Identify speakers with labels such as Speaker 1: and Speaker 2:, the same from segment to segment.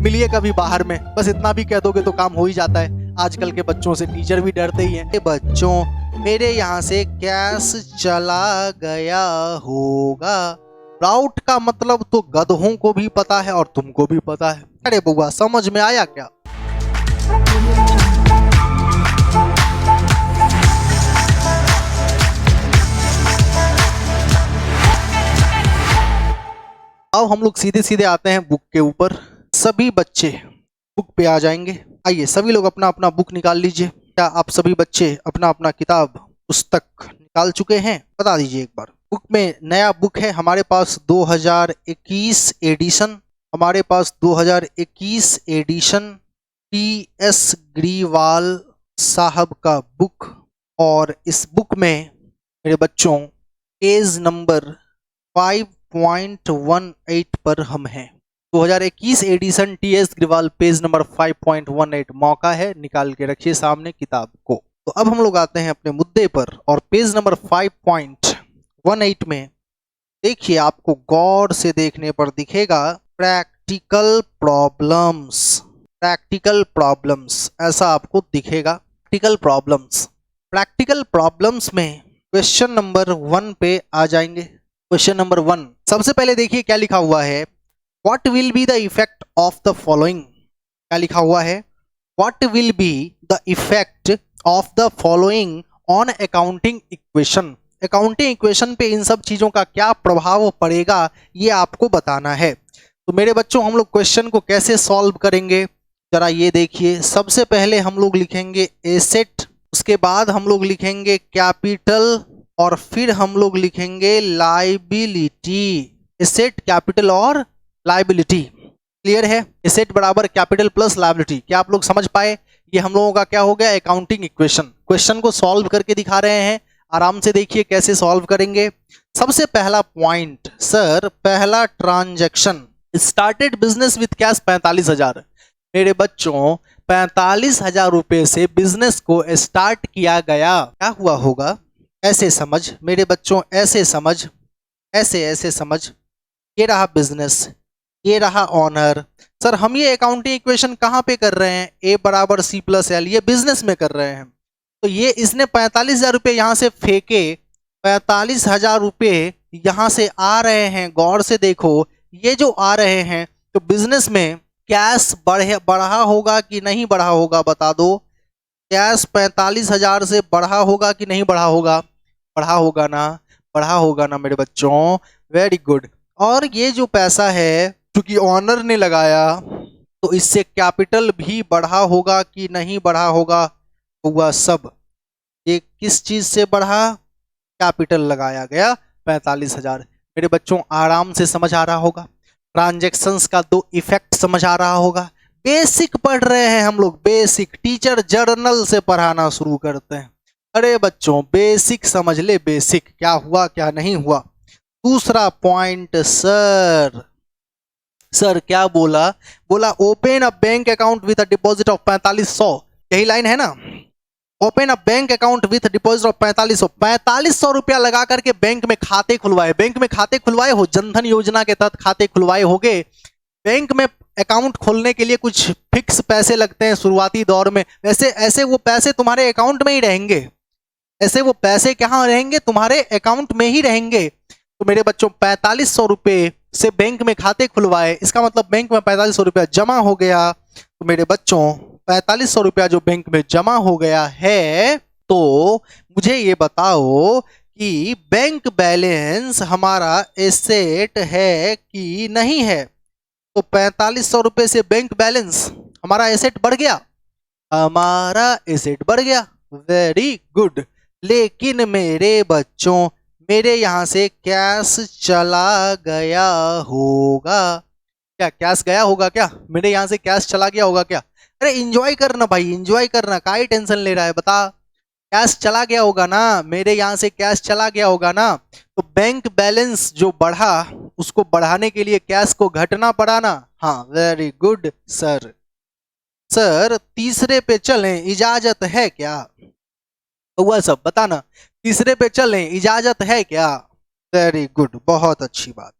Speaker 1: मिलिए कभी बाहर में, बस इतना भी कह दोगे तो काम हो ही जाता है। आजकल के बच्चों से टीचर भी डरते ही हैं। बच्चों, मेरे यहाँ से कैश चला गया होगा। राउट का मतलब तो गधों को भी पता है और तुमको भी पता है। अरे बुआ, समझ में आया क्या? अब हम लोग सीधे सीधे आते हैं बुक के ऊपर। सभी बच्चे बुक पे आ जाएंगे। आइए सभी लोग अपना अपना बुक निकाल लीजिए। क्या आप सभी बच्चे अपना अपना किताब पुस्तक निकाल चुके हैं? बता दीजिए एक बार। बुक में नया बुक है हमारे पास 2021 एडिशन। हमारे पास 2021 एडिशन टी.एस. ग्रीवाल साहब का बुक। और इस बुक में मेरे बच्चों पेज नंबर 5.18 पर हम हैं। 2021 edition TS. Grewal page number 5.18। मौका है, निकाल के रखिए सामने किताब को। तो अब हम लोग आते हैं अपने मुद्दे पर और पेज नंबर 5.18 में देखिए, आपको गौर से देखने पर दिखेगा प्रैक्टिकल प्रॉब्लम्स। प्रैक्टिकल प्रॉब्लम्स ऐसा आपको दिखेगा। प्रैक्टिकल प्रॉब्लम्स में क्वेश्चन नंबर 1 पे आ जाएंगे। क्वेश्चन नंबर 1 सबसे पहले देखिए क्या लिखा हुआ है। What will be the effect of the following. क्या लिखा हुआ है? What will be the effect of the following on accounting equation. Accounting equation पे इन सब चीजों का क्या प्रभाव पड़ेगा, ये आपको बताना है। तो मेरे बच्चों, हम लोग क्वेश्चन को कैसे सॉल्व करेंगे जरा ये देखिए। सबसे पहले हम लोग लिखेंगे एसेट, उसके बाद हम लोग लिखेंगे कैपिटल और फिर हम लोग लिखेंगे लाइबिलिटी। एसेट, कैपिटल और लाइबिलिटी। क्लियर है? एसेट बराबर कैपिटल प्लस लाइबिलिटी। क्या आप लोग समझ पाए? ये हम लोगों का क्या हो गया? Accounting equation. क्वेश्चन को सॉल्व करके दिखा रहे हैं, आराम से देखिए कैसे सॉल्व करेंगे। सबसे पहला पॉइंट, सर पहला transaction started business with cash 45,000। मेरे बच्चों 45,000 रुपए से बिजनेस को स्टार्ट किया गया। क्या हुआ होगा? ऐसे समझ मेरे बच्चों, ऐसे समझ, ऐसे समझ। ये रहा बिजनेस, ये रहा ऑनर। सर हम ये अकाउंटिंग इक्वेशन कहाँ पे कर रहे हैं? ए बराबर सी प्लस एल, ये बिजनेस में कर रहे हैं। तो ये इसने 45,000 रुपये यहाँ से फेंके, 45,000 रुपये यहाँ से आ रहे हैं। गौर से देखो, ये जो आ रहे हैं तो बिजनेस में कैश बढ़ा होगा कि नहीं बढ़ा होगा? बता दो। कैश 45,000 से बढ़ा होगा कि नहीं बढ़ा होगा? बढ़ा होगा ना? बढ़ा होगा ना मेरे बच्चों? Very good. और ये जो पैसा है क्योंकि ऑनर ने लगाया, तो इससे कैपिटल भी बढ़ा होगा कि नहीं बढ़ा होगा? हुआ सब। ये किस चीज से बढ़ा? कैपिटल लगाया गया 45,000। मेरे बच्चों आराम से समझ आ रहा होगा। ट्रांजैक्शंस का 2 इफेक्ट समझ आ रहा होगा। बेसिक पढ़ रहे हैं हम लोग, बेसिक। टीचर जर्नल से पढ़ाना शुरू करते हैं। अरे बच्चों बेसिक समझ ले, बेसिक। क्या हुआ क्या नहीं हुआ। दूसरा पॉइंट, सर क्या बोला? बोला open a bank account with a deposit of 4500। यही लाइन है ना? Open a bank account with deposit of 4500। 4500 रुपया लगा करके बैंक में खाते खुलवाए। बैंक में खाते खुलवाए हो, जनधन योजना के तहत खाते खुलवाए होगे। बैंक में अकाउंट खोलने के लिए कुछ फिक्स पैसे लगते हैं शुरुआती दौर में। वैसे ऐसे वो पैसे तुम्हारे अकाउंट में ही रहेंगे। ऐसे वो पैसे कहाँ रहेंगे? तुम्हारे अकाउंट में ही रहेंगे। तो मेरे बच्चों 4500 रुपये से बैंक में खाते खुलवाए, इसका मतलब बैंक में 4500 रुपया जमा हो गया। तो मेरे बच्चों 4500 रुपया जो बैंक में जमा हो गया है, तो मुझे ये बताओ कि बैंक बैलेंस हमारा एसेट है कि नहीं है? तो 4500 रुपये से बैंक बैलेंस हमारा एसेट बढ़ गया, हमारा एसेट बढ़ गया। Very good. लेकिन मेरे बच्चों मेरे यहां से कैश चला गया होगा। क्या कैश गया होगा? क्या मेरे यहां से कैश चला गया होगा क्या? अरे एंजॉय करना भाई, एंजॉय करना। काहे टेंशन ले रहा है? बता। कैश चला गया होगा ना? मेरे यहां से कैश चला गया होगा ना? तो बैंक बैलेंस जो बढ़ा, उसको बढ़ाने के लिए कैश को घटना पड़ा ना? हाँ, वेरी गुड सर। सर तीसरे पे चलें, इजाजत है क्या? हुआ सब बताना। तीसरे पे चलें, इजाजत है क्या? वेरी गुड, बहुत अच्छी बात।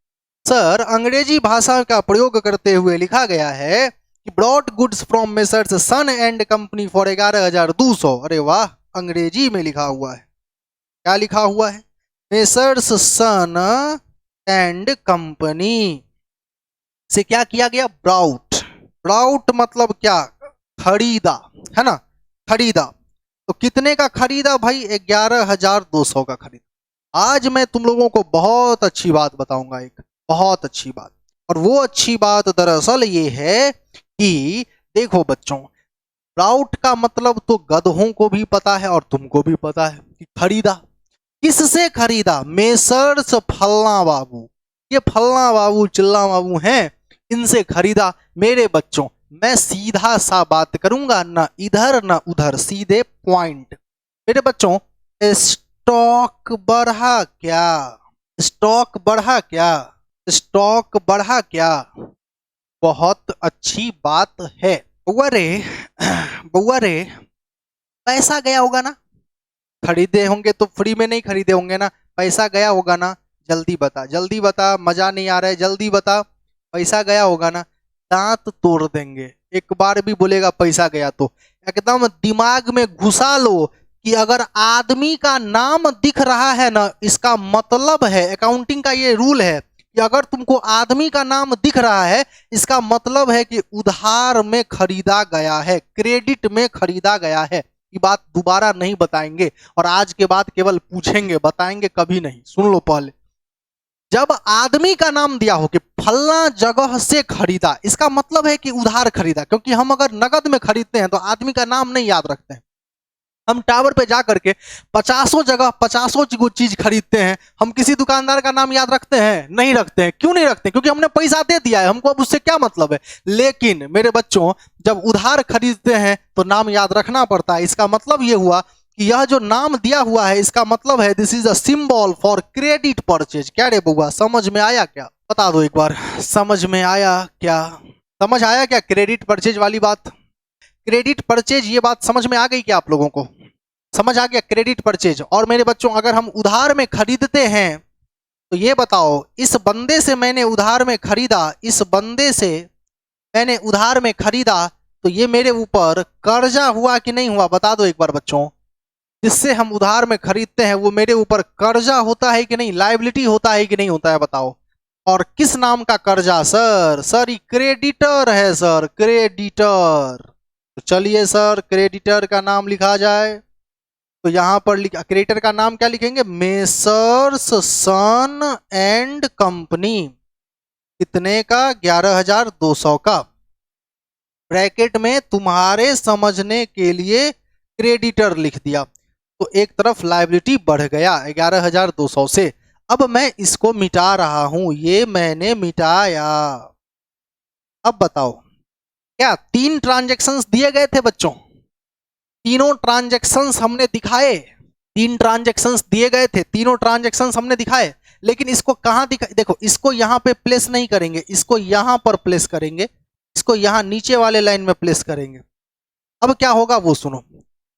Speaker 1: सर अंग्रेजी भाषा का प्रयोग करते हुए लिखा गया है कि brought goods from messrs son and company for 11,200। अरे वाह, अंग्रेजी में लिखा हुआ है। क्या लिखा हुआ है? मेसर्स सन एंड कंपनी से क्या किया गया? ब्राउट। ब्राउट मतलब क्या? खरीदा, है ना, खरीदा। तो कितने का खरीदा भाई? 11,200 का खरीदा। आज मैं तुम लोगों को बहुत अच्छी बात बताऊंगा, एक बहुत अच्छी बात। और वो अच्छी बात दरअसल ये है कि देखो बच्चों, ब्राउट का मतलब तो गधों को भी पता है और तुमको भी पता है कि खरीदा। किससे खरीदा? मेसर्स फलना बाबू, ये फलना बाबू चिल्ला बाबू हैं, इनसे खरीदा। मेरे बच्चों, मैं सीधा सा बात करूंगा, ना इधर ना उधर, सीधे पॉइंट। मेरे बच्चों, स्टॉक बढ़ा क्या? स्टॉक बढ़ा क्या? स्टॉक बढ़ा क्या? बहुत अच्छी बात है। बउआ रे, बउआ रे, पैसा गया होगा ना? खरीदे होंगे तो फ्री में नहीं खरीदे होंगे ना, पैसा गया होगा ना? जल्दी बता, जल्दी बता, मजा नहीं आ रहा है, जल्दी बता। पैसा गया होगा ना? दांत तोड़ देंगे एक बार भी बोलेगा पैसा गया तो। एकदम दिमाग में घुसा लो कि अगर आदमी का नाम दिख रहा है ना, इसका मतलब है, अकाउंटिंग का ये रूल है कि अगर तुमको आदमी का नाम दिख रहा है, इसका मतलब है कि उधार में खरीदा गया है, क्रेडिट में खरीदा गया है। ये बात दोबारा नहीं बताएंगे, और आज के बाद केवल पूछेंगे, बताएंगे कभी नहीं। सुन लो पहले, जब आदमी का नाम दिया हो कि फलना जगह से खरीदा, इसका मतलब है कि उधार खरीदा। क्योंकि हम अगर नगद में खरीदते हैं तो आदमी का नाम नहीं याद रखते हैं। हम टावर पे जा करके 50 जगह 50 चीज खरीदते हैं, हम किसी दुकानदार का नाम याद रखते हैं? नहीं रखते हैं। क्यों नहीं रखते? क्योंकि हमने पैसा दे दिया है, हमको अब उससे क्या मतलब है। लेकिन मेरे बच्चों, जब उधार खरीदते हैं तो नाम याद रखना पड़ता है। इसका मतलब ये हुआ कि यह जो नाम दिया हुआ है, इसका मतलब है this is a symbol for credit purchase. क्या रे बउआ, समझ में आया क्या? बता दो एक बार, समझ में आया क्या? समझ आया क्या क्रेडिट परचेज वाली बात? क्रेडिट परचेज, ये बात समझ में आ गई क्या आप लोगों को? समझ आ गया क्रेडिट परचेज? और मेरे बच्चों, अगर हम उधार में खरीदते हैं तो ये बताओ, इस बंदे से मैंने उधार में खरीदा, इस बंदे से मैंने उधार में खरीदा, तो ये मेरे ऊपर कर्जा हुआ कि नहीं हुआ? बता दो एक बार बच्चों। जिससे हम उधार में खरीदते हैं वो मेरे ऊपर कर्जा होता है कि नहीं, लायबिलिटी होता है कि नहीं होता है? बताओ। और किस नाम का कर्जा? सर, सर ये क्रेडिटर है सर, क्रेडिटर। तो चलिए सर, क्रेडिटर का नाम लिखा जाए। तो यहां पर क्रेडिटर का नाम क्या लिखेंगे? Messrs son and company. कितने का? 11,200 का। ब्रैकेट में तुम्हारे समझने के लिए क्रेडिटर लिख दिया। तो एक तरफ लायबिलिटी बढ़ गया 11,200 से। अब मैं इसको मिटा रहा हूं, ये मैंने मिटाया। अब बताओ, क्या 3 ट्रांजैक्शंस दिए गए थे बच्चों? तीनों ट्रांजैक्शंस हमने दिखाए। 3 ट्रांजैक्शंस दिए गए थे, तीनों ट्रांजैक्शंस हमने दिखाए। लेकिन इसको कहां दिखा? देखो, इसको यहां पे प्लेस नहीं करेंगे, इसको यहां पर प्लेस करेंगे, इसको यहां नीचे वाले लाइन में प्लेस करेंगे। अब क्या होगा वो सुनो।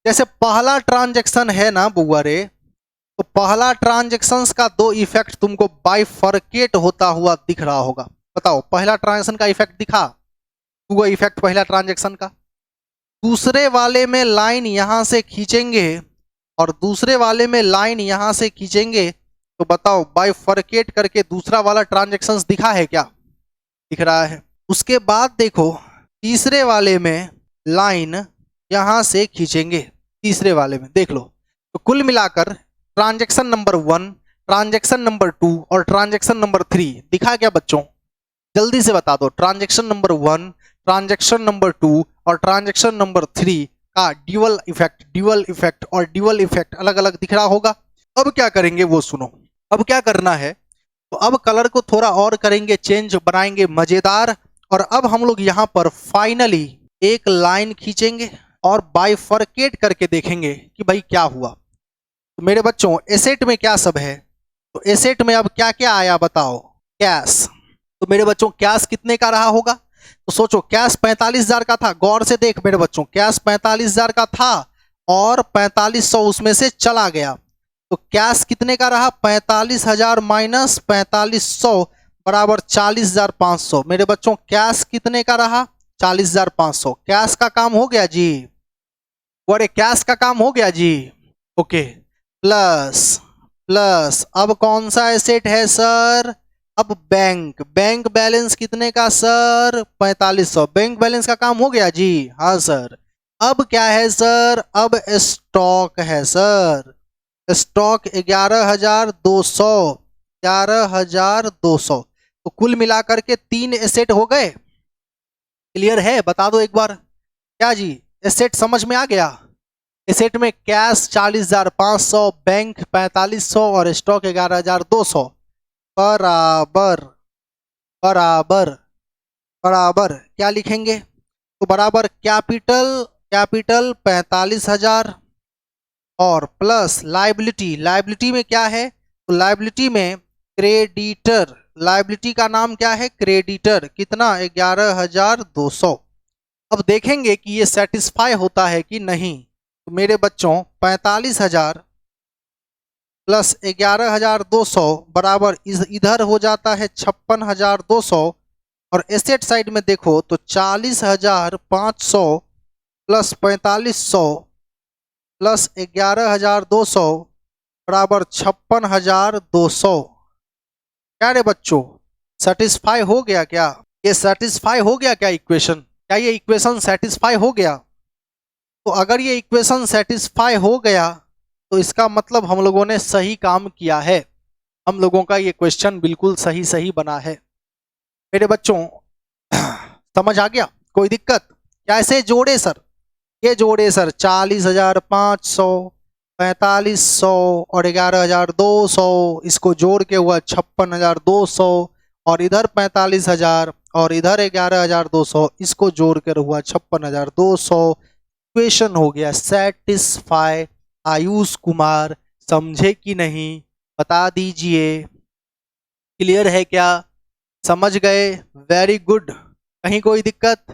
Speaker 1: जैसे पहला ट्रांजैक्शन है ना बुआ रे, तो पहला ट्रांजैक्शंस का 2 इफेक्ट तुमको बाइफरकेट होता हुआ दिख रहा होगा। बताओ, पहला ट्रांजैक्शन का इफेक्ट दिखा? 2 इफेक्ट पहला ट्रांजैक्शन का। दूसरे वाले में लाइन यहां से खींचेंगे और दूसरे वाले में लाइन यहां से खींचेंगे, तो बताओ बाइफरकेट करके दूसरा वाला ट्रांजैक्शन दिखा है क्या? दिख रहा है। उसके बाद देखो, तीसरे वाले में लाइन यहां से खींचेंगे, तीसरे वाले में देख लो। तो कुल मिलाकर ट्रांजैक्शन नंबर 1, ट्रांजैक्शन नंबर 2 और ट्रांजैक्शन नंबर 3 दिखा क्या बच्चों? जल्दी से बता दो। ट्रांजैक्शन नंबर 1, ट्रांजैक्शन नंबर 2 और ट्रांजैक्शन नंबर 3 का ड्यूअल इफेक्ट और ड्यूअल इफेक्ट अलग अलग दिख रहा होगा। अब क्या करेंगे वो सुनो। अब क्या करना है, तो अब कलर को थोड़ा और करेंगे चेंज, बनाएंगे मजेदार। और अब हम लोग यहाँ पर फाइनली एक लाइन खींचेंगे और बाइफरकेट करके देखेंगे कि भाई क्या हुआ। तो मेरे बच्चों, एसेट में क्या सब है? तो एसेट में अब क्या क्या आया बताओ? कैश। तो मेरे बच्चों, कैश कितने का रहा होगा? तो सोचो, कैश 45,000 का था। गौर से देख मेरे बच्चों, कैश 45,000 का था और 4500 उसमें से चला गया। तो कैश कितने का रहा? 45,000 माइनस 4500 बराबर 40,500। मेरे बच्चों, कैश कितने का रहा? 40,500 कैश का काम हो गया जी, बड़े कैश का काम हो गया जी। ओके, प्लस प्लस अब कौन सा एसेट है सर, अब बैंक, बैंक बैलेंस कितने का सर, 4500, बैंक बैलेंस का काम हो गया जी, हाँ सर। अब क्या है सर, अब स्टॉक है सर, स्टॉक 11,200, 11,200। तो कुल मिलाकर के 3 एसेट हो गए। क्लियर है, बता दो एक बार क्या जी, एसेट समझ में आ गया। एसेट में कैश 40,500, बैंक 4500 और स्टॉक 11,200। बराबर बराबर बराबर क्या लिखेंगे, तो बराबर कैपिटल, कैपिटल 45,000 और प्लस लाइबिलिटी, लाइबिलिटी में क्या है, तो लाइबिलिटी में क्रेडिटर, लाइबिलिटी का नाम क्या है, क्रेडिटर, कितना 11,200। अब देखेंगे कि ये सेटिस्फाई होता है कि नहीं। तो मेरे बच्चों 45,000 प्लस 11,200 बराबर इधर हो जाता है 56,200 और एसेट साइड में देखो तो 40,500 प्लस 4500 प्लस 11,200 बराबर 56,200। क्या रे बच्चों, सेटिस्फाई हो गया क्या, ये सेटिस्फाई हो गया क्या इक्वेशन, क्या ये इक्वेशन सेटिस्फाई हो गया। तो अगर ये इक्वेशन सेटिस्फाई हो गया तो इसका मतलब हम लोगों ने सही काम किया है, हम लोगों का ये क्वेश्चन बिल्कुल सही सही बना है। मेरे बच्चों समझ आ गया, कोई दिक्कत, कैसे जोड़े सर, ये जोड़े सर 40,500, 4500 और 11,200, इसको जोड़ के हुआ 56,200 और इधर 45,000 और इधर 11,200, इसको जोड़ कर हुआ 56,200। इक्वेशन हो गया सेटिस्फाई। आयुष कुमार समझे कि नहीं, बता दीजिए, क्लियर है क्या, समझ गए, वेरी गुड। कहीं कोई दिक्कत,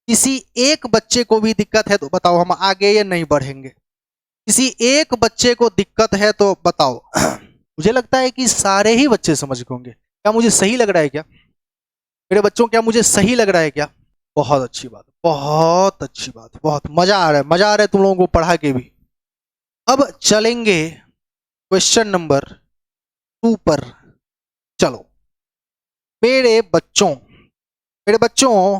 Speaker 1: किसी एक बच्चे को भी दिक्कत है तो बताओ, हम आगे या नहीं बढ़ेंगे। किसी एक बच्चे को दिक्कत है तो बताओ। मुझे लगता है कि सारे ही बच्चे समझ गए होंगे, क्या मुझे सही लग रहा है क्या मेरे बच्चों, क्या मुझे सही लग रहा है क्या, बहुत अच्छी बात, बहुत अच्छी बात, बहुत मजा आ रहा है, मजा आ रहा है तुम लोगों को पढ़ा के भी। अब चलेंगे क्वेश्चन नंबर 2 पर। चलो मेरे बच्चों, मेरे बच्चों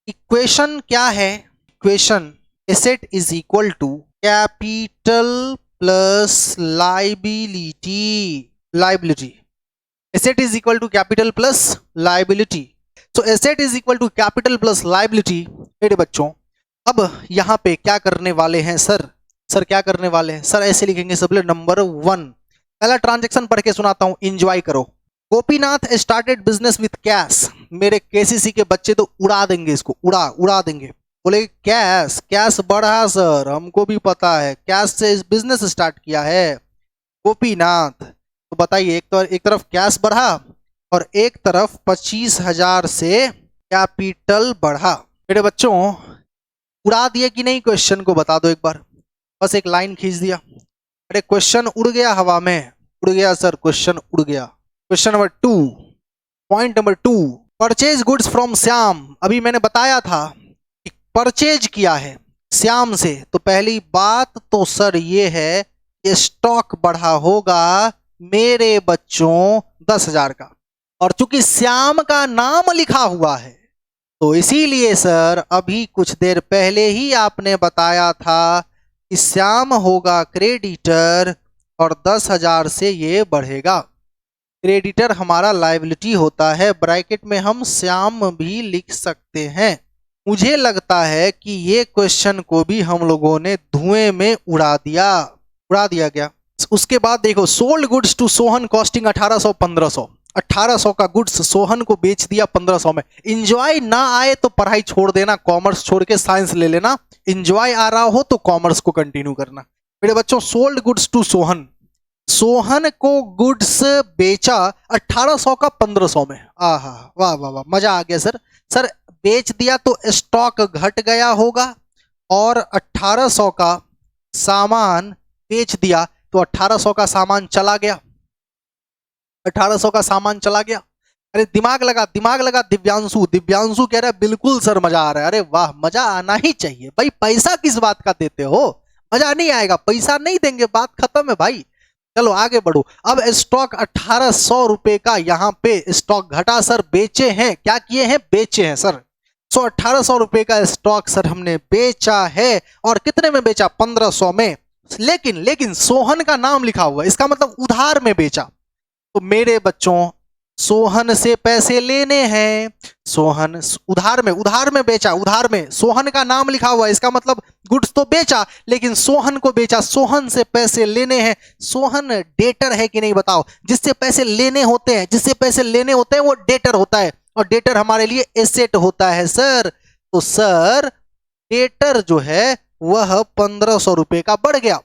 Speaker 1: इक्वेशन क्या है, equation asset is equal to capital plus liability, liability, asset is equal to capital plus liability. So asset is equal to capital plus liability. मेरे बच्चों अब यहां पे क्या करने वाले हैं सर, सर क्या करने वाले हैं सर, ऐसे लिखेंगे सबले नंबर 1। पहला ट्रांजैक्शन पढ़ के सुनाता हूं, एंजॉय करो। Gopinath started business with cash. मेरे केसीसी के बच्चे तो उड़ा देंगे इसको, उड़ा उड़ा देंगे, बोले कैश, कैश बढ़ा सर, हमको भी पता है, कैश से बिजनेस स्टार्ट किया है गोपीनाथ। तो बताइए, एक तरफ कैश बढ़ा और एक तरफ 25,000 से कैपिटल बढ़ा। मेरे बच्चों उड़ा दिए कि नहीं, क्वेश्चन को बता दो एक बार, बस एक लाइन खींच दिया। अरे क्वेश्चन उड़ गया हवा में, उड़ गया सर, क्वेश्चन उड़ गया। Question number 2, point number 2, purchase goods from Shyam. अभी मैंने बताया था कि परचेज किया है श्याम से, तो पहली बात तो सर ये है कि स्टॉक बढ़ा होगा मेरे बच्चों 10,000 का, और चूंकि श्याम का नाम लिखा हुआ है तो इसीलिए सर अभी कुछ देर पहले ही आपने बताया था कि श्याम होगा क्रेडिटर और 10,000 से ये बढ़ेगा। क्रेडिटर हमारा लायबिलिटी होता है, ब्रैकेट में हम श्याम भी लिख सकते हैं। मुझे लगता है कि ये क्वेश्चन को भी हम लोगों ने धुएं में उड़ा दिया गया। उसके बाद देखो, sold goods to Sohan costing 1800 1500, 1800 का गुड्स सोहन को बेच दिया 1500 में। इंजॉय ना आए तो पढ़ाई छोड़ देना, कॉमर्स छोड़ के साइंस ले लेना, इंजॉय आ रहा हो तो कॉमर्स को कंटिन्यू करना। मेरे बच्चों sold goods to Sohan, Sohan को गुड्स बेचा 1800 का 1500 में। आहा वाह वाह वाह, मजा आ गया सर। सर बेच दिया तो स्टॉक घट गया होगा और 1800 का सामान बेच दिया तो 1800 का सामान चला गया, 1800 का सामान चला गया। अरे दिमाग लगा दिव्यांशु। दिव्यांशु कह रहा है बिल्कुल सर मजा आ रहा है। अरे वाह, मजा आना ही चाहिए भाई। पैसा किस बात का देते हो, मजा नहीं आएगा, पैसा नहीं देंगे, बात खत्म है भाई। चलो आगे बढ़ो। अब स्टॉक 1800 रुपए का यहाँ पे स्टॉक घटा सर, बेचे हैं, क्या किए हैं, बेचे हैं सर। 1800 रुपए का स्टॉक सर हमने बेचा है। और कितने में बेचा, 1500 में। लेकिन सोहन का नाम लिखा हुआ है, इसका मतलब उधार में बेचा। तो मेरे बच्चों, सोहन से पैसे लेने हैं, सोहन उधार में बेचा, उधार में सोहन का नाम लिखा हुआ है, इसका मतलब गुड्स तो बेचा लेकिन सोहन को बेचा, सोहन से पैसे लेने हैं। सोहन डेटर है कि नहीं बताओ, जिससे पैसे लेने होते हैं, जिससे पैसे लेने होते हैं वो डेटर होता है, और डेटर हमारे लिए एसेट होता है सर। तो सर डेटर जो है वह 1500 रुपए का बढ़ गया।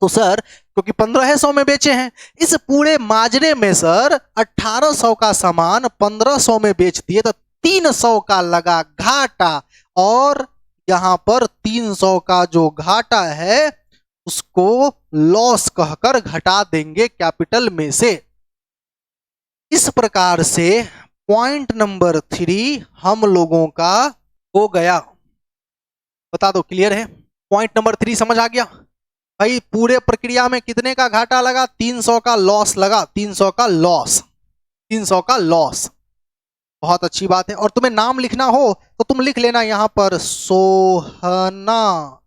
Speaker 1: तो सर क्योंकि 1500 में बेचे हैं, इस पूरे माजरे में सर 1800 का सामान 1500 में बेच दिए तो 300 का लगा घाटा। और यहां पर 300 का जो घाटा है उसको लॉस कहकर घटा देंगे कैपिटल में से। इस प्रकार से पॉइंट नंबर 3 हम लोगों का हो गया। बता दो क्लियर है, पॉइंट नंबर 3 समझ आ गया भाई। पूरे प्रक्रिया में कितने का घाटा लगा, 300 का लॉस लगा, 300 का लॉस, 300 का लॉस। बहुत अच्छी बात है। और तुम्हें नाम लिखना हो तो तुम लिख लेना यहां पर सोहना,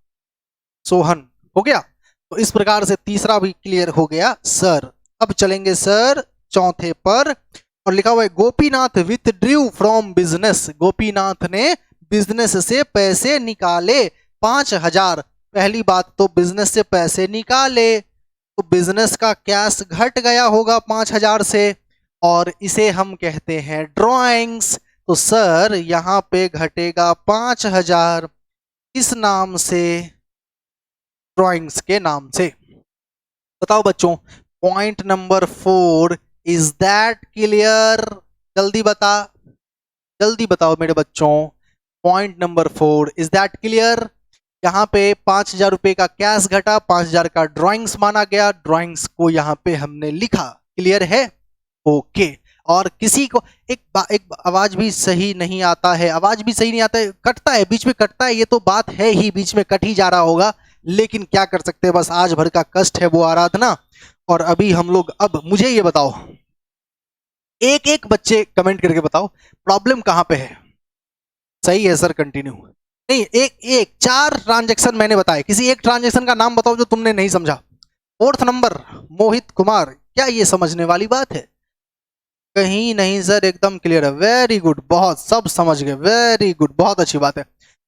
Speaker 1: सोहन हो गया। तो इस प्रकार से तीसरा भी क्लियर हो गया सर। अब चलेंगे सर चौथे पर, और लिखा हुआ है Gopinath withdrew from business. Gopinath ने बिजनेस से पैसे निकाले 5000। पहली बात तो बिजनेस से पैसे निकाले तो बिजनेस का कैश घट गया होगा 5000 से, और इसे हम कहते हैं ड्रॉइंग्स। तो सर यहां पे घटेगा 5000 किस नाम से, ड्रॉइंग्स के नाम से। बताओ बच्चों point number 4 is that clear, जल्दी बताओ मेरे बच्चों। Point number 4 is that clear. यहाँ पे 5000 रुपए का कैश घटा, 5000 का ड्राइंग्स माना गया, ड्राइंग्स को यहाँ पे हमने लिखा। क्लियर है, ओके। और किसी को एक आवाज भी सही नहीं आता है, आवाज भी सही नहीं आता है, कटता है, बीच में कटता है, ये तो बात है ही, बीच में कट ही जा रहा होगा, लेकिन क्या कर सकते हैं, बस आज भर का कष्ट है वो आराधना। और अभी हम लोग, अब मुझे ये बताओ, एक एक बच्चे कमेंट करके बताओ प्रॉब्लम कहां पे है। सही है सर, कंटिन्यू नहीं, एक 4 ट्रांजैक्शन मैंने बताए, किसी एक ट्रांजैक्शन का नाम बताओ जो तुमने नहीं समझा। 4th नंबर मोहित कुमार, क्या ये समझने वाली बात है? कहीं नहीं सर, एकदम क्लियर है, वेरी गुड, बहुत सब समझ गए, वेरी गुड, बहुत अच्छी बात है।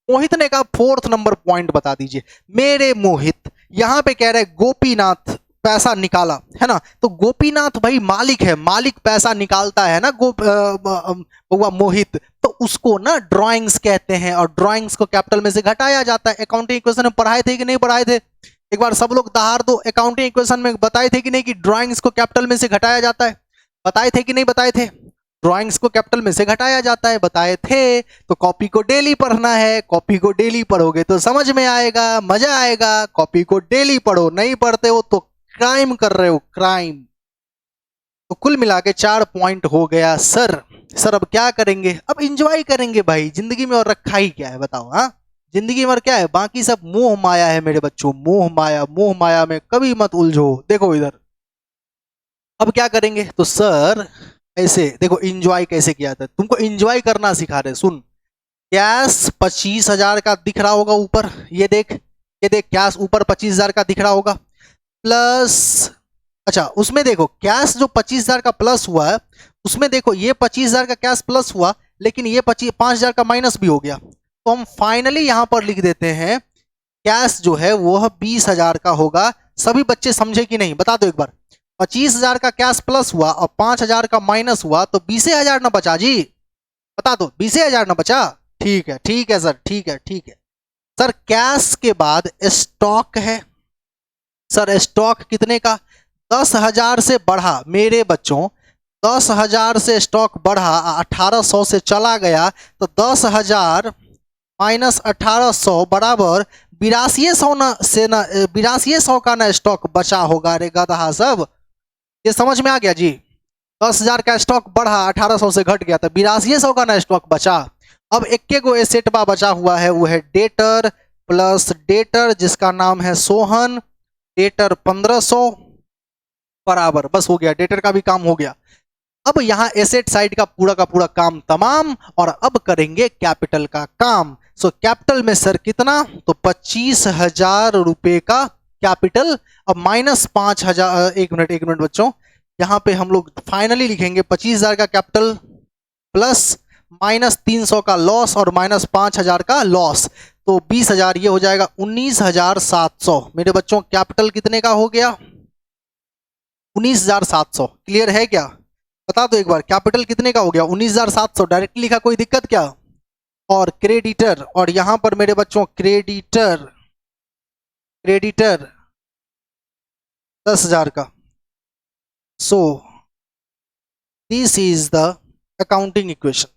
Speaker 1: मोहित ने कहा 4th नंबर पॉइंट बता दीजिए। मेरे मोहित यहां पे कह रहे गोपीनाथ पैसा निकाला है ना, तो गोपीनाथ भाई मालिक है, मालिक पैसा निकालता है ना, मोहित, तो उसको ना ड्राइंग्स कहते हैं, और ड्राइंग्स को कैपिटल में से घटाया जाता है। अकाउंटिंग इक्वेशन में पढ़ाए थे कि नहीं पढ़ाए थे? एक बार सब लोग दहाड़ दो, अकाउंटिंग इक्वेशन में बताए थे कि नहीं कि ड्राइंग्स को कैपिटल में से घटाया जाता है? बताए थे कि नहीं बताए थे? ड्राइंग्स को कैपिटल में से घटाया जाता है, बताए थे। तो कॉपी को डेली पढ़ना है, कॉपी को डेली पढ़ोगे तो समझ में आएगा, मजा आएगा। कॉपी को डेली पढ़ो, नहीं पढ़ते हो तो क्राइम कर रहे हो, क्राइम। तो कुल मिला के 4 पॉइंट हो गया सर। सर अब क्या करेंगे? अब इंजॉय करेंगे भाई, जिंदगी में और रखा ही क्या है बताओ। हाँ, जिंदगी में क्या है, बाकी सब मोह माया है मेरे बच्चों, मोह माया। मोह माया में कभी मत उलझो। देखो इधर, अब क्या करेंगे? तो सर ऐसे देखो, इंजॉय कैसे किया था, तुमको इंजॉय करना सिखा रहे। सुन, कैश 25,000 का दिख रहा होगा ऊपर, ये देख कैश ऊपर 25,000 का दिख रहा होगा, प्लस, अच्छा उसमें देखो कैश जो 25,000 का प्लस हुआ है, उसमें देखो ये 25,000 का कैश प्लस हुआ, लेकिन ये 5,000 का माइनस भी हो गया। तो हम फाइनली यहां पर लिख देते हैं कैश जो है वो 20,000 का होगा। सभी बच्चे समझे कि नहीं, बता दो एक बार। 25,000 का कैश प्लस हुआ और 5,000 का माइनस हुआ, तो 20,000 ना बचा जी, बता दो, 20,000 ना बचा। ठीक है सर, ठीक है सर। कैश के बाद स्टॉक है सर, स्टॉक कितने का? 10,000 से बढ़ा मेरे बच्चों, 10,000 से स्टॉक बढ़ा, 1800 से चला गया, तो 10,000 माइनस 1800 बराबर 8200 का ना स्टॉक बचा होगा। रे गधा सब, ये समझ में आ गया जी? 10,000 का स्टॉक बढ़ा, 1800 से घट गया, तो 8200 का ना स्टॉक बचा। अब इक्के को एसेट बा बचा हुआ है, वो है डेटर प्लस डेटर जिसका नाम है सोहन, डेटर 1500 बराबर, बस हो गया, डेटर का भी काम हो गया। अब यहाँ एसेट साइड का पूरा काम तमाम, और अब करेंगे कैपिटल का काम। सो कैपिटल में सर कितना, तो 25,000 रुपए का कैपिटल। अब -5,000, एक मिनट बच्चों, यहाँ पे हम लोग फाइनली लिखेंगे 25,000 का कैपिटल प्लस -300 का लॉस और -5,000 का लॉस, तो 20,000, ये हो जाएगा 19,700। मेरे बच्चों कैपिटल कितने का हो गया, 19,700। क्लियर है क्या, बता दो एक बार, कैपिटल कितने का हो गया, 19,700। डायरेक्टली लिखा, कोई दिक्कत क्या। और क्रेडिटर, और यहां पर मेरे बच्चों क्रेडिटर 10,000 का। So this is the accounting equation.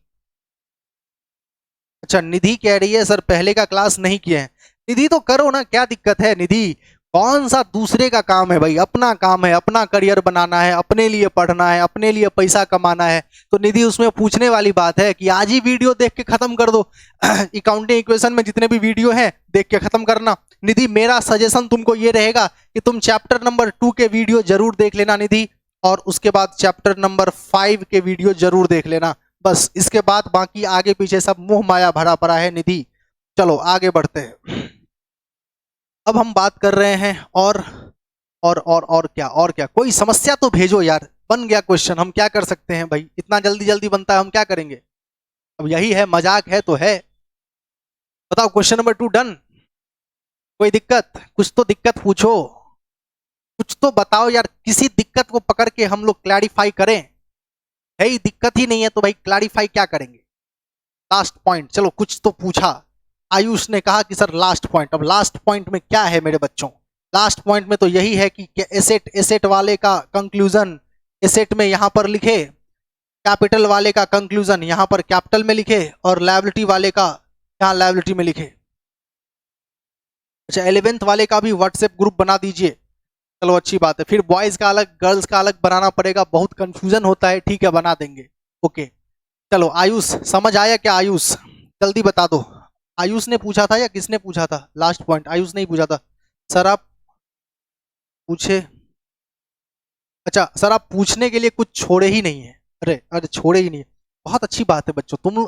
Speaker 1: अच्छा, निधि कह रही है सर पहले का क्लास नहीं किए हैं। निधि तो करो ना, क्या दिक्कत है निधि, कौन सा दूसरे का काम है भाई, अपना काम है, अपना करियर बनाना है, अपने लिए पढ़ना है, अपने लिए पैसा कमाना है। तो निधि उसमें पूछने वाली बात है कि आज ही वीडियो देख के खत्म कर दो। अकाउंटिंग इक्वेशन में जितने भी वीडियो हैं देख के खत्म करना। निधि मेरा सजेशन तुमको ये रहेगा कि तुम चैप्टर नंबर 2 के वीडियो जरूर देख लेना निधि, और उसके बाद चैप्टर नंबर 5 के वीडियो जरूर देख लेना। बस इसके बाद बाकी आगे पीछे सब मोह माया भरा पड़ा है निधि। चलो आगे बढ़ते हैं। अब हम बात कर रहे हैं और क्या, कोई समस्या तो भेजो यार। बन गया क्वेश्चन, हम क्या कर सकते हैं भाई, इतना जल्दी जल्दी बनता है, हम क्या करेंगे। अब यही है, मजाक है तो है। बताओ क्वेश्चन नंबर 2 डन, कोई दिक्कत, कुछ तो दिक्कत पूछो, कुछ तो बताओ यार, किसी दिक्कत को पकड़ के हम लोग क्लैरिफाई करें। भाई दिक्कत ही नहीं है तो भाई क्लैरिफाई क्या करेंगे, लास्ट पॉइंट। चलो कुछ तो पूछा, आयुष ने कहा कि सर लास्ट पॉइंट। अब लास्ट पॉइंट में क्या है मेरे बच्चों, लास्ट पॉइंट में तो यही है कि एसेट वाले का कंक्लूजन एसेट में यहां पर लिखे, कैपिटल वाले का कंक्लूजन यहां पर कैपिटल में लिखे, और लायबिलिटी वाले का यहां लायबिलिटी में लिखे। अच्छा 11th वाले का भी व्हाट्सएप ग्रुप बना दीजिए। चलो अच्छी बात है, फिर बॉयज का अलग गर्ल्स का अलग बनाना पड़ेगा, बहुत कंफ्यूजन होता है। ठीक है बना देंगे, ओके। चलो आयुष समझ आया क्या, आयुष जल्दी बता दो। आयुष ने पूछा था या किसने पूछा था लास्ट पॉइंट, आयुष ने ही पूछा था। सर आप पूछे, अच्छा सर आप पूछने के लिए कुछ छोड़े ही नहीं है। अरे अरे छोड़े ही नहीं है, बहुत अच्छी बात है बच्चों। तुम,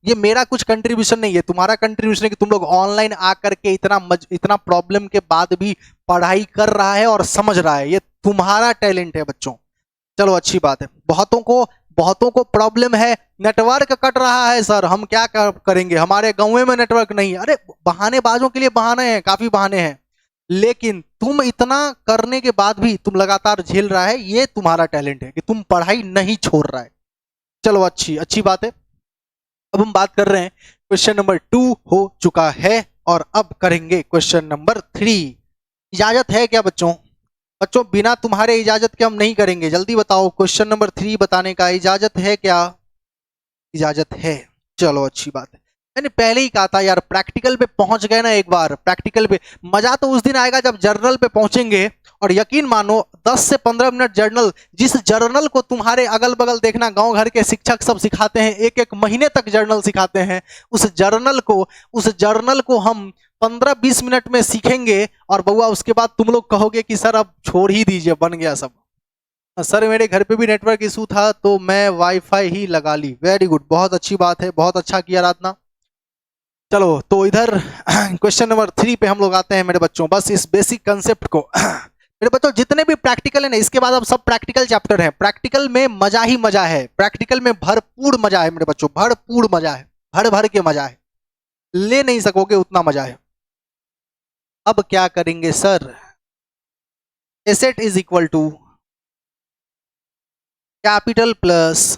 Speaker 1: ये मेरा कुछ कंट्रीब्यूशन नहीं है, तुम्हारा कंट्रीब्यूशन है कि तुम लोग ऑनलाइन आकर के इतना प्रॉब्लम के बाद भी पढ़ाई कर रहा है और समझ रहा है, ये तुम्हारा टैलेंट है बच्चों। चलो अच्छी बात है। बहुतों को प्रॉब्लम है, नेटवर्क कट रहा है सर, हम क्या करेंगे, हमारे गांव में नेटवर्क नहीं है। अरे बहानेबाजों के लिए बहाने हैं, काफी बहाने हैं, लेकिन तुम इतना करने के बाद भी तुम लगातार झेल रहा है, ये तुम्हारा टैलेंट है कि तुम पढ़ाई नहीं छोड़ रहा है। चलो अच्छी बात है। अब हम बात कर रहे हैं, क्वेश्चन नंबर 2 हो चुका है, और अब करेंगे क्वेश्चन नंबर 3। इजाजत है क्या बच्चों, बच्चों बिना तुम्हारे इजाजत के हम नहीं करेंगे, जल्दी बताओ क्वेश्चन नंबर 3 बताने का इजाजत है क्या, इजाजत है। चलो अच्छी बात है, मैंने पहले ही कहा था यार, प्रैक्टिकल पे पहुंच गए ना एक बार, प्रैक्टिकल पे मजा तो उस दिन आएगा जब जर्नल पे पहुंचेंगे। और यकीन मानो 10 से 15 मिनट जर्नल, जिस जर्नल को तुम्हारे अगल बगल देखना गांव घर के शिक्षक सब सिखाते हैं, एक एक महीने तक जर्नल सिखाते हैं, उस जर्नल को हम 15-20 मिनट में सीखेंगे, और बउआ उसके बाद तुम लोग कहोगे कि सर अब छोड़ ही दीजिए, बन गया सब। सर मेरे घर पे भी नेटवर्क इशू था तो मैं वाईफाई ही लगा ली। वेरी गुड, बहुत अच्छी बात है, बहुत अच्छा किया राधना। चलो तो इधर क्वेश्चन नंबर 3 पे हम लोग आते हैं मेरे बच्चों। बस इस बेसिक कंसेप्ट को मेरे बच्चों, जितने भी प्रैक्टिकल है ना, इसके बाद अब सब प्रैक्टिकल चैप्टर है, प्रैक्टिकल में मजा ही मजा है, प्रैक्टिकल में भरपूर मजा है मेरे बच्चों, भरपूर मजा है, भर भर के मजा है, ले नहीं सकोगे उतना मजा है। अब क्या करेंगे sir, asset is equal to capital plus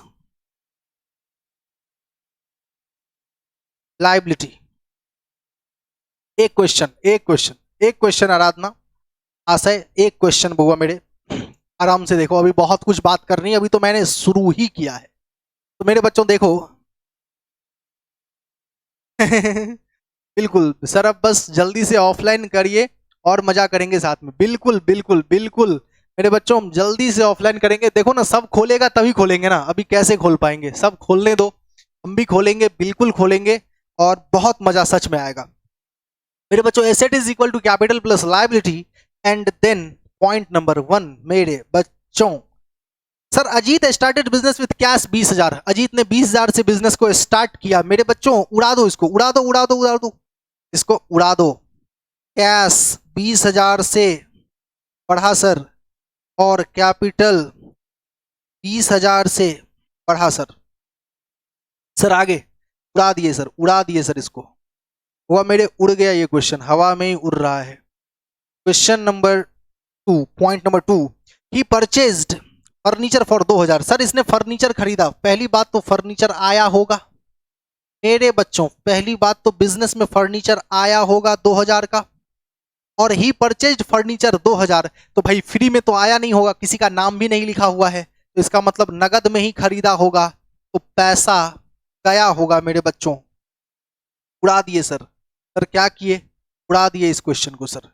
Speaker 1: liability. एक क्वेश्चन आराधना, आशय एक क्वेश्चन बउआ मेरे, आराम से देखो, अभी बहुत कुछ बात करनी है, अभी तो मैंने शुरू ही किया है। तो मेरे बच्चों देखो बिल्कुल सर, अब बस जल्दी से ऑफलाइन करिए और मजा करेंगे साथ में, बिल्कुल बिल्कुल बिल्कुल। मेरे बच्चों हम जल्दी से ऑफलाइन करेंगे। देखो ना, सब खोलेगा तभी खोलेंगे ना, अभी कैसे खोल पाएंगे? सब खोलने दो, हम भी खोलेंगे, बिल्कुल खोलेंगे और बहुत मजा सच में आएगा। मेरे बच्चों asset is equal to capital plus liability and then point number 1 मेरे बच्चों। Sir Ajit started business with cash 20,000। Ajit ने 20,000 से बिजनेस को स्टार्ट किया। मेरे बच्चों उड़ा दो इसको, उड़ा दो उड़ा दो उड़ा दो, इसको उड़ा दो। कैश 20,000 से बढ़ा सर, और कैपिटल 20,000 से बढ़ा सर। सर आगे उड़ा दिए सर, उड़ा दिए सर इसको। हुआ मेरे, उड़ गया ये क्वेश्चन, हवा में ही उड़ रहा है। Question number 2, point number 2, he purchased furniture for 2,000। Sir इसने फर्नीचर खरीदा। पहली बात तो फर्नीचर आया होगा मेरे बच्चों, पहली बात तो बिजनेस में फर्नीचर आया होगा 2,000 का। और ही परचेज्ड फर्नीचर 2,000, तो भाई फ्री में तो आया नहीं होगा, किसी का नाम भी नहीं लिखा हुआ है, तो इसका मतलब नगद में ही खरीदा होगा, तो पैसा गया होगा मेरे बच्चों। उड़ा दिए सर। सर क्या किए? उड़ा दिए इस क्वेश्चन को सर।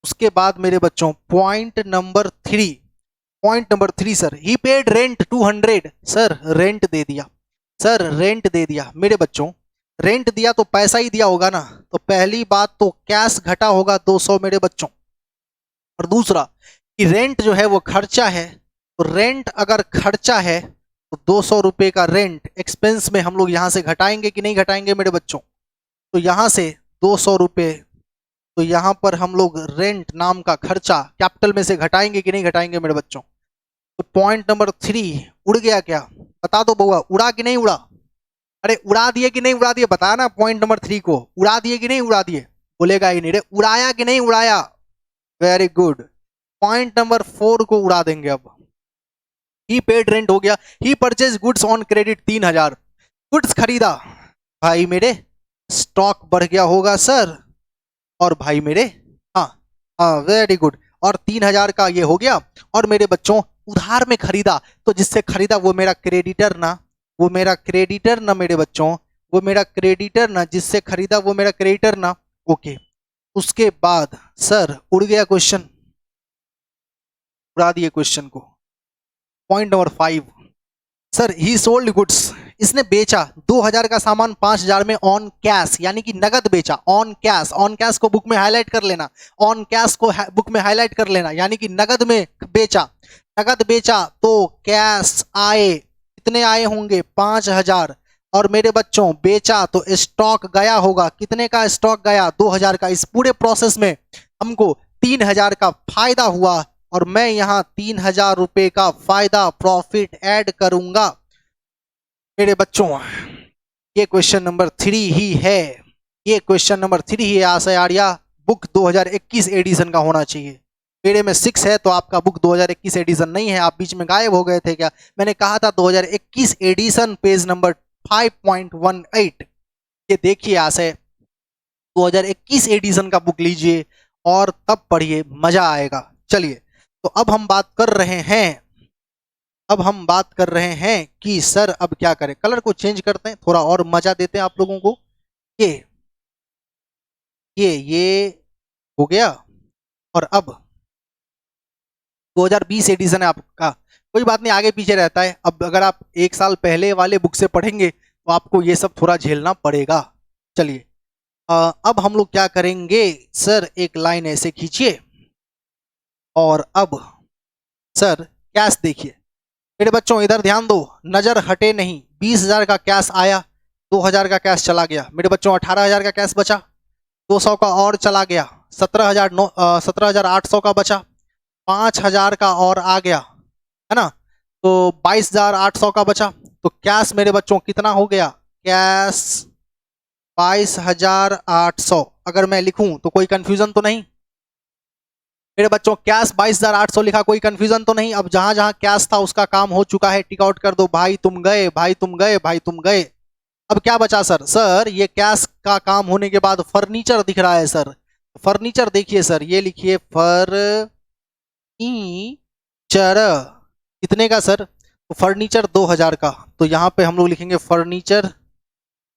Speaker 1: उसके बाद मेरे बच्चों point number 3, point number 3 sir, he paid rent 200। Sir rent दे दिया, सर रेंट दे दिया मेरे बच्चों। रेंट दिया तो पैसा ही दिया होगा ना, तो पहली बात तो कैश घटा होगा 200 मेरे बच्चों। और दूसरा कि रेंट जो है वो खर्चा है, तो रेंट अगर खर्चा है तो 200 रुपये का रेंट एक्सपेंस में हम लोग यहां से घटाएंगे कि नहीं घटाएंगे मेरे बच्चों? तो यहां से 200 रुपये, तो यहां पर हम लोग रेंट नाम का खर्चा कैपिटल में से घटाएंगे कि नहीं घटाएंगे मेरे बच्चों? तो पॉइंट नंबर 3 उड़ गया क्या? बता दो बउआ, उड़ा कि नहीं उड़ा? अरे उड़ा दिए कि नहीं उड़ा दिए, बताया ना पॉइंट नंबर 3 को, उड़ा दिए कि नहीं उड़ा दिए? बोलेगा ही नहीं रे, उड़ाया कि नहीं उड़ाया? Very good. पॉइंट नंबर 4 को उड़ा देंगे अब। ही पेड रेंट हो गया। He purchase goods on credit 3,000। Goods खरीदा भाई मेरे, स्टॉक बढ़ गया होगा सर। और भाई मेरे, हाँ हाँ वेरी गुड, और 3,000 का ये हो गया। और मेरे बच्चों उधार में खरीदा, तो जिससे खरीदा वो मेरा क्रेडिटर ना, वो मेरा क्रेडिटर ना मेरे बच्चों, वो मेरा क्रेडिटर ना, जिससे खरीदा वो मेरा क्रेडिटर ना। ओके, उसके बाद सर उड़ गया क्वेश्चन, उड़ा दिए क्वेश्चन को। पॉइंट नंबर 5 सर, ही सोल्ड गुड्स, इसने बेचा 2,000 का सामान 5,000 में ऑन कैश, यानी कि नगद बेचा। ऑन कैश, ऑन कैश को बुक में हाईलाइट कर लेना, ऑन कैश को बुक में हाईलाइट कर लेना, यानी कि नगद में बेचा। नगद बेचा तो कैश आए, कितने आए होंगे? 5,000। और मेरे बच्चों बेचा तो स्टॉक गया होगा, कितने का स्टॉक गया? 2,000 का। इस पूरे प्रोसेस में हमको 3,000 का फायदा हुआ, और मैं यहां 3,000 रुपए का फायदा प्रॉफिट ऐड करूंगा मेरे बच्चों। ये क्वेश्चन नंबर 3 ही है, ये क्वेश्चन नंबर 3 ही है आशय आर्या। बुक 2021 एडिशन का होना चाहिए। मेरे में 6 है तो आपका बुक 2021 एडिशन नहीं है। आप बीच में गायब हो गए थे क्या? मैंने कहा था 2021 एडिशन, पेज नंबर 5.18। ये देखिए आशय, 2021 एडिशन का बुक लीजिए और तब पढ़िए, मजा आएगा। चलिए, तो अब हम बात कर रहे हैं, अब हम बात कर रहे हैं कि सर अब क्या करें। कलर को चेंज करते हैं, थोड़ा और मजा देते हैं आप लोगों को। ये हो गया। और अब 2020 एडिशन है आपका, कोई बात नहीं, आगे पीछे रहता है। अब अगर आप 1 साल पहले वाले बुक से पढ़ेंगे तो आपको ये सब थोड़ा झेलना पड़ेगा। चलिए, अब हम लोग क्या करेंगे सर, एक लाइन ऐसे खींचिए, और अब सर कैश देखिए मेरे बच्चों, इधर ध्यान दो, नजर हटे नहीं। 20,000 का कैश आया, 2,000 का कैश चला गया मेरे बच्चों, 18,000 का कैश बचा, 200 का और चला गया, 17,800 का बचा, 5,000 का और आ गया, है ना, तो 22,800 का बचा। तो कैश मेरे बच्चों कितना हो गया? कैश 22,800। अगर मैं लिखूं तो कोई कंफ्यूजन तो नहीं मेरे बच्चों? कैश 22,800 लिखा, कोई कंफ्यूजन तो नहीं? अब जहां जहां कैश था उसका काम हो चुका है, टिक आउट कर दो। भाई तुम गए, भाई तुम गए, भाई तुम गए। अब क्या बचा सर? सर ये कैश का काम होने के बाद फर्नीचर दिख रहा है सर। फर्नीचर देखिए सर, ये लिखिए फर्नीचर। कितने का सर? तो फर्नीचर 2,000 का, तो यहां पे हम लोग लिखेंगे फर्नीचर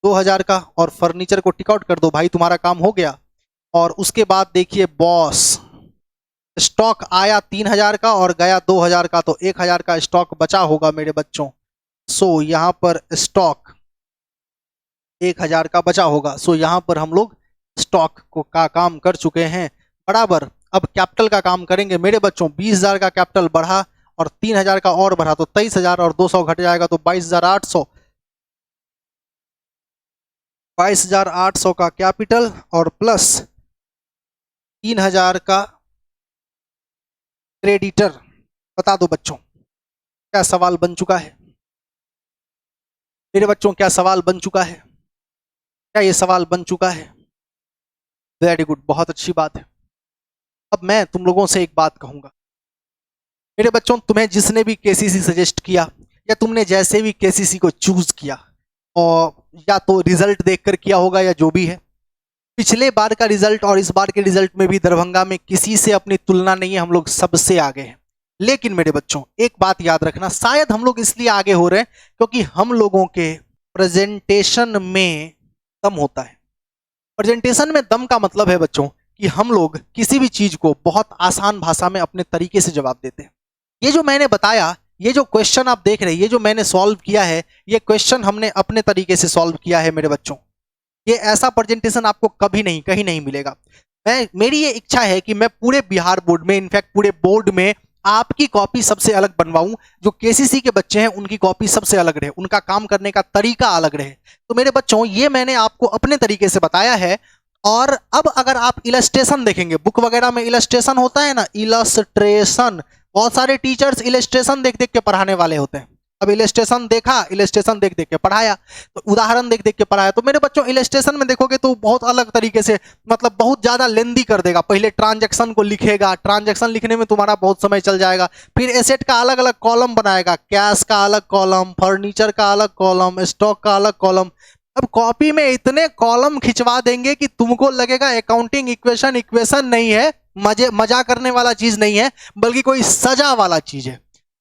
Speaker 1: 2,000 का, और फर्नीचर को टिक आउट कर दो। भाई तुम्हारा काम हो गया। और उसके बाद देखिए बॉस, स्टॉक आया 3000 का और गया 2000 का, तो 1000 का स्टॉक बचा होगा मेरे बच्चों। सो यहाँ पर स्टॉक 1000 का बचा होगा। सो यहाँ पर हम लोग स्टॉक को का काम कर चुके हैं बराबर। अब कैपिटल का काम करेंगे मेरे बच्चों। 20,000 का कैपिटल बढ़ा और 3,000 का और बढ़ा तो 23,000 और 200 घट जाएगा तो 22,800। 22,800 का कैपिटल और प्लस 3,000 का क्रेडिटर। बता दो बच्चों क्या सवाल बन चुका है मेरे बच्चों, क्या सवाल बन चुका है? क्या ये सवाल बन चुका है? वेरी गुड, बहुत अच्छी बात है। अब मैं तुम लोगों से एक बात कहूंगा मेरे बच्चों, तुम्हें जिसने भी केसीसी सजेस्ट किया या तुमने जैसे भी केसीसी को चूज किया, और या तो रिजल्ट देखकर किया होगा या जो भी है, पिछले बार का रिजल्ट और इस बार के रिजल्ट में भी दरभंगा में किसी से अपनी तुलना नहीं है, हम लोग सबसे आगे हैं। लेकिन मेरे बच्चों एक बात याद रखना, शायद हम लोग इसलिए आगे हो रहे हैं क्योंकि हम लोगों के प्रेजेंटेशन में दम होता है। प्रेजेंटेशन में दम का मतलब है बच्चों कि हम लोग किसी भी चीज को बहुत आसान भाषा में अपने तरीके से जवाब देते हैं। ये जो मैंने बताया, ये जो क्वेश्चन आप देख रहे हैं, ये जो मैंने सॉल्व किया है, ये क्वेश्चन हमने अपने तरीके से सॉल्व किया है मेरे बच्चों। ये ऐसा प्रेजेंटेशन आपको कभी नहीं, कहीं नहीं मिलेगा। मेरी ये इच्छा है कि मैं पूरे बिहार बोर्ड में, इनफैक्ट पूरे बोर्ड में आपकी कॉपी सबसे अलग बनवाऊं। जो केसीसी के बच्चे हैं उनकी कॉपी सबसे अलग रहे, उनका काम करने का तरीका अलग रहे। तो मेरे बच्चों ये मैंने आपको अपने तरीके से बताया है। और अब अगर आप इलस्ट्रेशन देखेंगे, बुक वगैरह में इलस्ट्रेशन होता है ना, इलस्ट्रेशन, बहुत सारे टीचर्स इलस्ट्रेशन देख देख के पढ़ाने वाले होते हैं। अब इलस्ट्रेशन देखा, इलस्ट्रेशन देख देख के पढ़ाया, तो उदाहरण देख देख के पढ़ाया। तो मेरे बच्चों इलस्ट्रेशन में देखोगे तो बहुत अलग तरीके से, मतलब बहुत ज्यादा लेंदी कर देगा। पहले ट्रांजैक्शन को लिखेगा, ट्रांजैक्शन लिखने में तुम्हारा बहुत समय चल जाएगा। फिर एसेट का अलग अलग कॉलम बनाएगा, कैश का अलग कॉलम, फर्नीचर का अलग कॉलम, स्टॉक का अलग कॉलम। अब कॉपी में इतने कॉलम खिंचवा देंगे कि तुमको लगेगा अकाउंटिंग इक्वेशन नहीं है, मजा करने वाला चीज नहीं है, बल्कि कोई सजा वाला चीज है।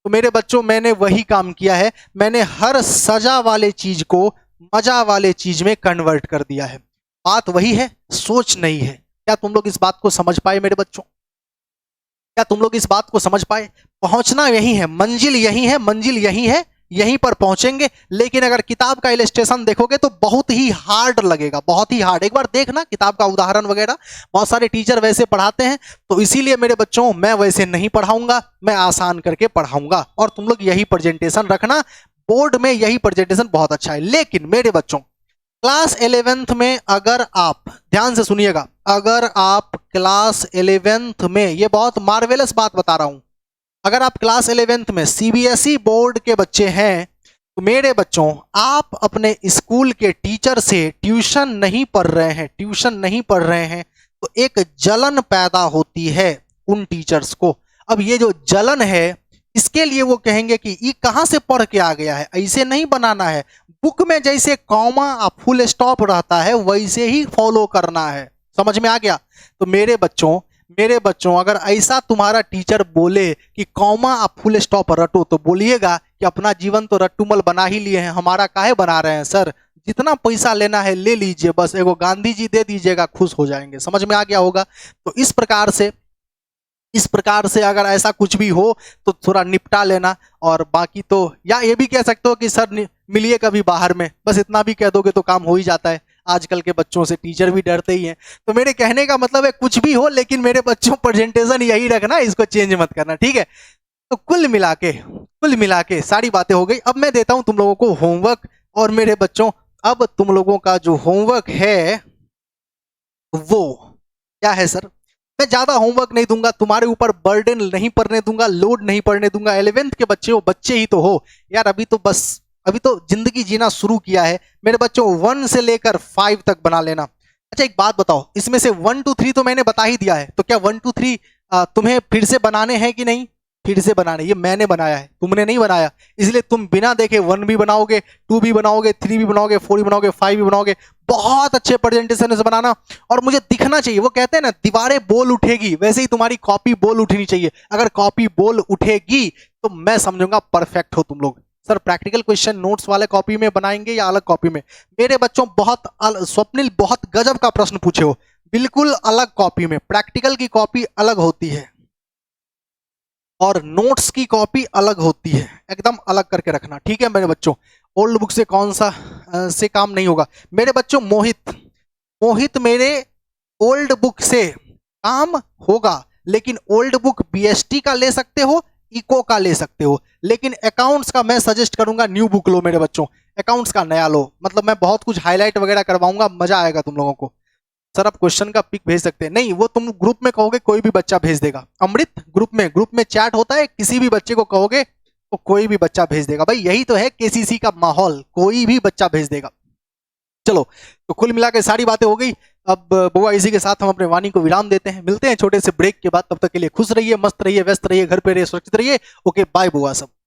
Speaker 1: तो मेरे बच्चों मैंने वही काम किया है, मैंने हर सजा वाले चीज को मजा वाले चीज में कन्वर्ट कर दिया है। बात वही है, सोच नहीं है। क्या तुम लोग इस बात को समझ पाए मेरे बच्चों? क्या तुम लोग इस बात को समझ पाए? पहुंचना यही है, मंजिल यही है, मंजिल यही है, यहीं पर पहुंचेंगे। लेकिन अगर किताब का इलस्ट्रेशन देखोगे तो बहुत ही हार्ड लगेगा, बहुत ही हार्ड। एक बार देखना किताब का उदाहरण वगैरह, बहुत सारे टीचर वैसे पढ़ाते हैं। तो इसीलिए मेरे बच्चों मैं वैसे नहीं पढ़ाऊंगा, मैं आसान करके पढ़ाऊंगा। और तुम लोग यही प्रेजेंटेशन रखना, बोर्ड में यही प्रेजेंटेशन बहुत अच्छा है। लेकिन मेरे बच्चों क्लास 11th में अगर आप, ध्यान से सुनिएगा, अगर आप क्लास 11th में, ये बहुत मार्वेलस बात बता रहा हूं, अगर आप क्लास 11th में सीबीएसई बोर्ड के बच्चे हैं, तो मेरे बच्चों आप अपने स्कूल के टीचर से ट्यूशन नहीं पढ़ रहे हैं, ट्यूशन नहीं पढ़ रहे हैं, तो एक जलन पैदा होती है उन टीचर्स को। अब ये जो जलन है, इसके लिए वो कहेंगे कि ये कहां से पढ़ के आ गया है, ऐसे नहीं बनाना है, बुक में जैसे कॉमा फुल स्टॉप रहता है वैसे ही फॉलो करना है। समझ में आ गया? तो मेरे बच्चों अगर ऐसा तुम्हारा टीचर बोले कि कॉमा आप फुल स्टॉप रटो, तो बोलिएगा कि अपना जीवन तो रट्टुमल बना ही लिए हैं, हमारा काहे बना रहे हैं सर, जितना पैसा लेना है ले लीजिए, बस एगो गांधी जी दे दीजिएगा, खुश हो जाएंगे। समझ में आ गया होगा? तो इस प्रकार से अगर ऐसा कुछ भी हो तो थोड़ा निपटा लेना। और बाकी तो, या ये भी कह सकते हो कि सर मिलिए कभी बाहर में, बस इतना भी कह दोगे तो काम हो ही जाता है। आजकल के बच्चों से टीचर भी डरते ही हैं। तो मेरे कहने का मतलब है कुछ भी हो, लेकिन मेरे बच्चों प्रेजेंटेशन यही रखना, इसको चेंज मत करना, ठीक है? तो कुल मिला के सारी बातें हो गई। अब मैं देता हूं तुम लोगों को होमवर्क। और मेरे बच्चों अब तुम लोगों का जो होमवर्क है वो क्या है सर? मैं ज्यादा होमवर्क नहीं दूंगा, तुम्हारे ऊपर बर्डन नहीं पड़ने दूंगा, लोड नहीं पड़ने दूंगा। 11th के बच्चे हो, बच्चे ही तो हो यार, अभी तो जिंदगी जीना शुरू किया है। मेरे बच्चों 1 से लेकर 5 तक बना लेना। अच्छा एक बात बताओ, इसमें से 1 to 3 तो मैंने बता ही दिया है, तो क्या 1 to 3 तुम्हें फिर से बनाने हैं कि नहीं? फिर से बनाने, ये मैंने बनाया है, तुमने नहीं बनाया। इसलिए तुम बिना देखे 1 भी बनाओगे, 2 भी बनाओगे, 3 भी बनाओगे, 4 भी बनाओगे, 5 भी बनाओगे। बहुत अच्छे प्रेजेंटेशन से बनाना, और मुझे दिखना चाहिए। वो कहते हैं ना दीवारें बोल उठेगी, वैसे ही तुम्हारी कॉपी बोल उठनी चाहिए। अगर कॉपी बोल उठेगी तो मैं समझूंगा परफेक्ट हो तुम लोग। सर प्रैक्टिकल क्वेश्चन नोट्स वाले कॉपी में बनाएंगे या अलग कॉपी में? मेरे बच्चों स्वप्निल बहुत गजब का प्रश्न पूछे हो, बिल्कुल अलग कॉपी में। प्रैक्टिकल की कॉपी अलग होती है, और नोट्स की कॉपी अलग होती है, एकदम अलग करके रखना, ठीक है मेरे बच्चों। ओल्ड बुक से कौन सा से काम नहीं होगा मेरे बच्चों। मोहित, मोहित मेरे ओल्ड बुक से काम होगा, लेकिन ओल्ड बुक बीएसटी का ले सकते हो, इको का ले सकते हो, लेकिन अकाउंट्स का मैं सजेस्ट करूंगा न्यू बुक लो मेरे बच्चों, अकाउंट्स का नया लो। मतलब मैं बहुत कुछ हाईलाइट वगैरह करवाऊंगा, मजा आएगा तुम लोगों को। सर आप क्वेश्चन का पिक भेज सकते हैं? नहीं, वो तुम ग्रुप में कहोगे कोई भी बच्चा भेज देगा। अमृत, ग्रुप में चैट होता है, किसी भी बच्चे को कहोगे तो कोई भी बच्चा भेज देगा। भाई यही तो है केसीसी का माहौल, कोई भी बच्चा भेज देगा। चलो, तो कुल मिला के सारी बातें हो गई। अब बुआ इसी के साथ हम अपने वाणी को विराम देते हैं, मिलते हैं छोटे से ब्रेक के बाद। तब तक के लिए खुश रहिए, मस्त रहिए, व्यस्त रहिए, घर पे रहिए, सुरक्षित रहिए। ओके बाय बुआ सब।